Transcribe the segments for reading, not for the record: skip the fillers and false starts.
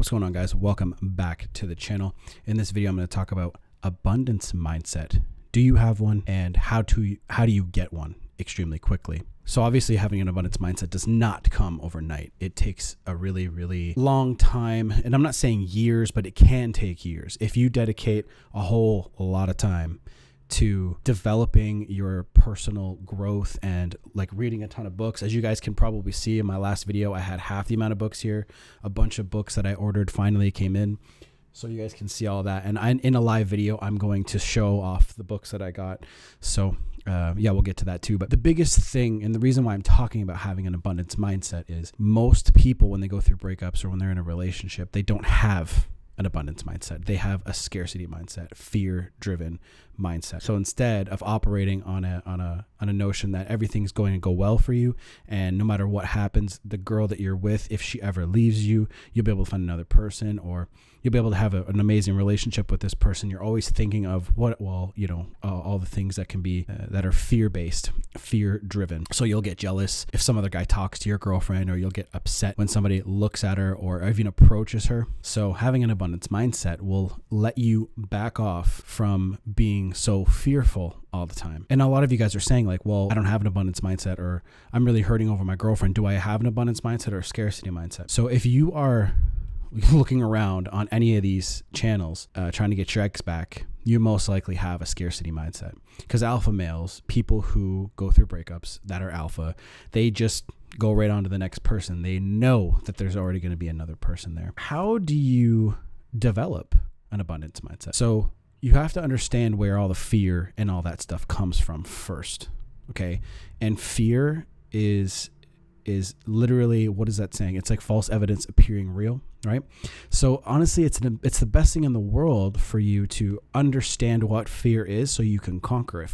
What's going on, guys? Welcome back to the channel. In this video, I'm going to talk about abundance mindset. Do you have one, and how do you get one extremely quickly? So obviously having an abundance mindset does not come overnight. It takes a really, really long time. And I'm not saying years, but it can take years. If you dedicate a lot of time to developing your personal growth and like reading a ton of books. As you guys can probably see in my last video, I had half the amount of books here. A bunch of books that I ordered finally came in. So you guys can see all that. And in a live video, I'm going to show off the books that I got. So yeah, we'll get to that too. But the biggest thing, and the reason why I'm talking about having an abundance mindset, is most people, when they go through breakups or when they're in a relationship, they don't have an abundance mindset. They have a scarcity mindset, fear-driven mindset. So instead of operating on a notion that everything's going to go well for you, and no matter what happens, the girl that you're with, if she ever leaves you, you'll be able to find another person, or you'll be able to have an amazing relationship with this person. You're always thinking of all the things that can be that are fear-based, fear-driven. So you'll get jealous if some other guy talks to your girlfriend, or you'll get upset when somebody looks at her or even approaches her. So having an abundance mindset will let you back off from being so fearful all the time. And a lot of you guys are saying like, well, I don't have an abundance mindset, or I'm really hurting over my girlfriend. Do I have an abundance mindset or a scarcity mindset? So if you are looking around on any of these channels trying to get your ex back, you most likely have a scarcity mindset. Because alpha males, people who go through breakups that are alpha, they just go right on to the next person. They know that there's already going to be another person there. How do you develop an abundance mindset? So you have to understand where all the fear and all that stuff comes from first, okay? And fear is literally, what is that saying? It's like false evidence appearing real, right? So honestly, it's the best thing in the world for you to understand what fear is, so you can conquer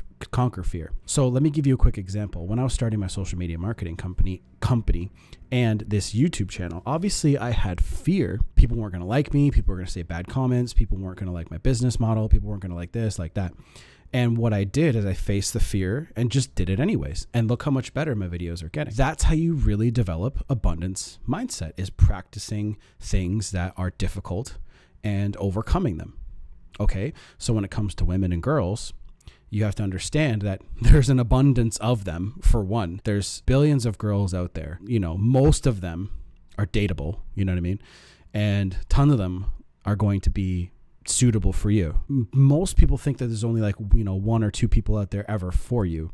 fear. So let me give you a quick example. When I was starting my social media marketing company and this YouTube channel, obviously I had fear. People weren't going to like me. People were going to say bad comments. People weren't going to like my business model. People weren't going to like this, like that. And what I did is I faced the fear and just did it anyways. And look how much better my videos are getting. That's how you really develop abundance mindset, is practicing things that are difficult and overcoming them. Okay. So when it comes to women and girls, you have to understand that there's an abundance of them. For one, there's billions of girls out there. Most of them are dateable. You know what I mean? And a ton of them are going to be suitable for you. Most people think that there's only one or two people out there ever for you.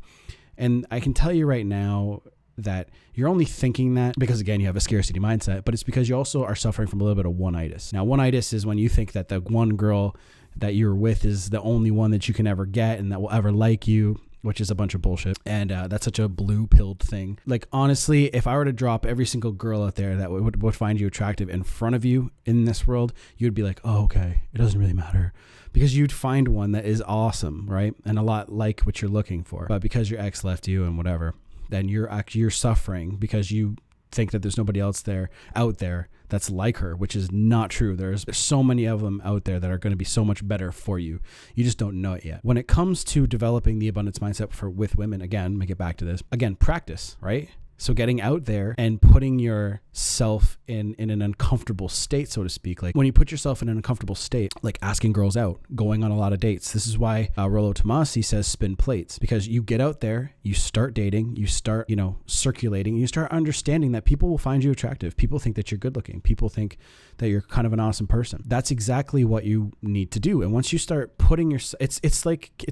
And I can tell you right now that you're only thinking that because, again, you have a scarcity mindset, but it's because you also are suffering from a little bit of one-itis. Now, one-itis is when you think that the one girl that you're with is the only one that you can ever get and that will ever like you, which is a bunch of bullshit. And that's such a blue-pilled thing. Like, honestly, if I were to drop every single girl out there that would find you attractive in front of you in this world, you'd be like, oh, okay, it doesn't really matter. Because you'd find one that is awesome, right? And a lot like what you're looking for. But because your ex left you and whatever, then you're suffering because you think that there's nobody else out there that's like her, which is not true. There's so many of them out there that are going to be so much better for you. You just don't know it yet. When it comes to developing the abundance mindset with women, again, let me get back to this. Again, practice, right? So getting out there and putting yourself in an uncomfortable state, so to speak. Like when you put yourself in an uncomfortable state, like asking girls out, going on a lot of dates. This is why Rollo Tomasi says spin plates, because you get out there, you start dating, you start, circulating, you start understanding that people will find you attractive. People think that you're good looking. People think that you're kind of an awesome person. That's exactly what you need to do. And once you start putting it's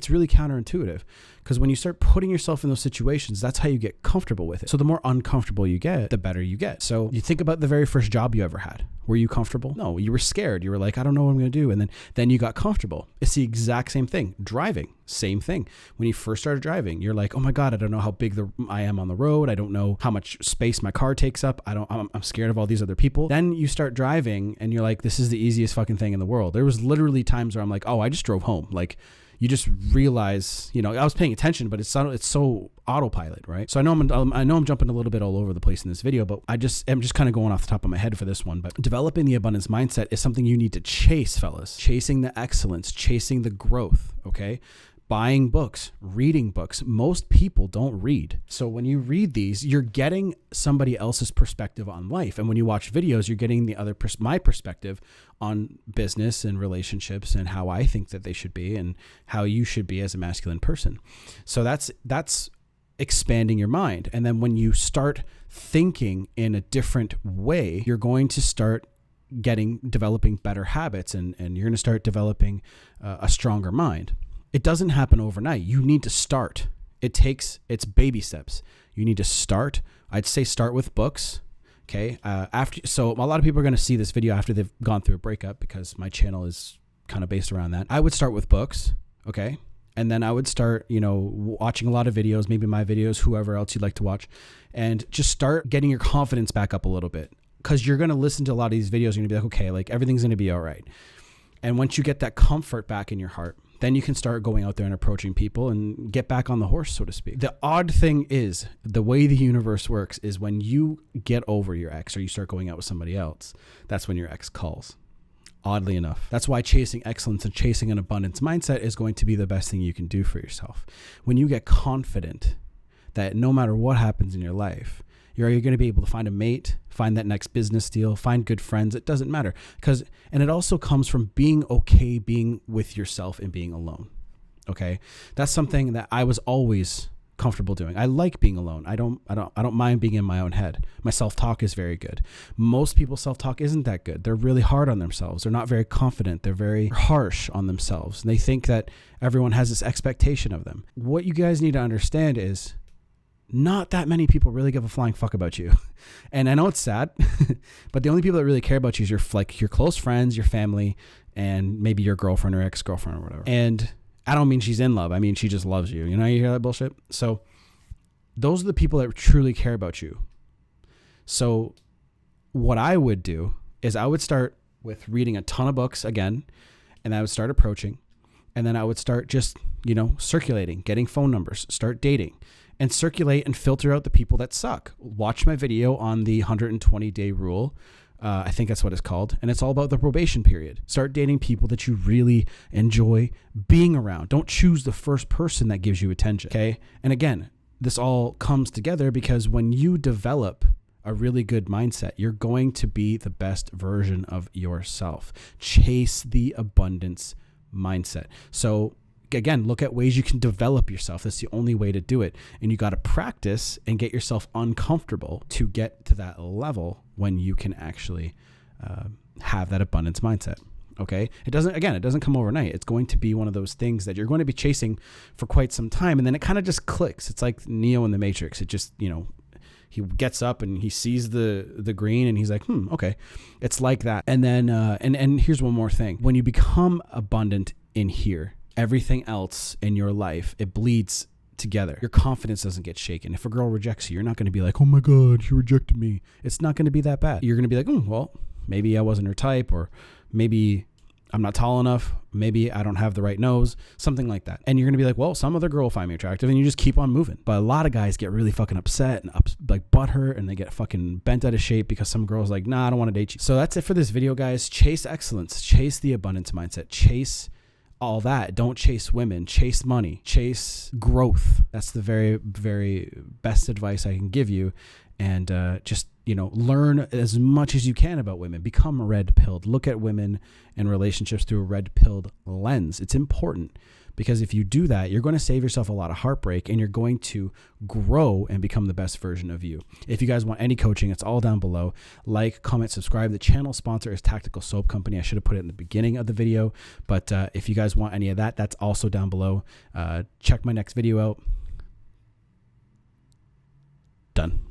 really counterintuitive, because when you start putting yourself in those situations, that's how you get comfortable with it. So the more uncomfortable you get, the better you get. So you think about the very first job you ever had. Were you comfortable? No, you were scared. You were like, I don't know what I'm going to do. And then you got comfortable. It's the exact same thing. Driving, same thing. When you first started driving, you're like, oh my God, I don't know how big I am on the road. I don't know how much space my car takes up. I'm scared of all these other people. Then you start driving and you're like, this is the easiest fucking thing in the world. There was literally times where I'm like, oh, I just drove home. Like, you just realize, I was paying attention, but it's so autopilot, right? So I know I'm jumping a little bit all over the place in this video, but I'm just kind of going off the top of my head for this one. But developing the abundance mindset is something you need to chase, fellas. Chasing the excellence, chasing the growth, okay? buying books, reading books. Most people don't read. So when you read these, you're getting somebody else's perspective on life. And when you watch videos, you're getting my perspective on business and relationships and how I think that they should be and how you should be as a masculine person. So that's expanding your mind. And then when you start thinking in a different way, you're going to start developing better habits and you're going to start developing a stronger mind. It doesn't happen overnight. You need to start. It's baby steps. You need to start. I'd say start with books. Okay. So a lot of people are going to see this video after they've gone through a breakup because my channel is kind of based around that. I would start with books. Okay. And then I would start, watching a lot of videos, maybe my videos, whoever else you'd like to watch, and just start getting your confidence back up a little bit. Because you're going to listen to a lot of these videos, you're going to be like, okay, like everything's going to be all right. And once you get that comfort back in your heart, then you can start going out there and approaching people and get back on the horse, so to speak. The odd thing is the way the universe works is when you get over your ex or you start going out with somebody else, that's when your ex calls. Oddly enough. That's why chasing excellence and chasing an abundance mindset is going to be the best thing you can do for yourself. When you get confident that no matter what happens in your life, you're going to be able to find a mate, find that next business deal, find good friends. It doesn't matter. And it also comes from being okay being with yourself and being alone. Okay. That's something that I was always comfortable doing. I like being alone. I don't mind being in my own head. My self-talk is very good. Most people's self-talk isn't that good. They're really hard on themselves. They're not very confident. They're very harsh on themselves. And they think that everyone has this expectation of them. What you guys need to understand is not that many people really give a flying fuck about you. And I know it's sad, but the only people that really care about you is your close friends, your family, and maybe your girlfriend or ex-girlfriend or whatever. And I don't mean she's in love. I mean, she just loves you. You hear that bullshit? So those are the people that truly care about you. So what I would do is I would start with reading a ton of books again, and I would start approaching, and then I would start just, circulating, getting phone numbers, start dating, and circulate and filter out the people that suck. Watch my video on the 120-day rule. I think that's what it's called. And it's all about the probation period. Start dating people that you really enjoy being around. Don't choose the first person that gives you attention. Okay. And again, this all comes together because when you develop a really good mindset, you're going to be the best version of yourself. Chase the abundance mindset. So again, look at ways you can develop yourself. That's the only way to do it. And you got to practice and get yourself uncomfortable to get to that level when you can actually have that abundance mindset. Okay. It doesn't come overnight. It's going to be one of those things that you're going to be chasing for quite some time. And then it kind of just clicks. It's like Neo in the Matrix. It just, he gets up and he sees the green and he's like, okay. It's like that. And then, and here's one more thing. When you become abundant in here, everything else in your life, it bleeds together. Your confidence doesn't get shaken. If a girl rejects you, you're not going to be like, oh my God, she rejected me. It's not going to be that bad. You're going to be like, well, maybe I wasn't her type, or maybe I'm not tall enough. Maybe I don't have the right nose, something like that. And you're going to be like, well, some other girl will find me attractive, and you just keep on moving. But a lot of guys get really fucking upset and like butthurt, and they get fucking bent out of shape because some girl's like, nah, I don't want to date you. So that's it for this video, guys. Chase excellence, chase the abundance mindset, chase all that. Don't chase women, chase money, chase growth. That's the very, very best advice I can give you. And just, learn as much as you can about women. Become red-pilled. Look at women and relationships through a red-pilled lens. It's important because if you do that, you're going to save yourself a lot of heartbreak, and you're going to grow and become the best version of you. If you guys want any coaching, it's all down below. Like, comment, subscribe. The channel sponsor is Tactical Soap Company. I should have put it in the beginning of the video, but if you guys want any of that, that's also down below. Check my next video out. Done.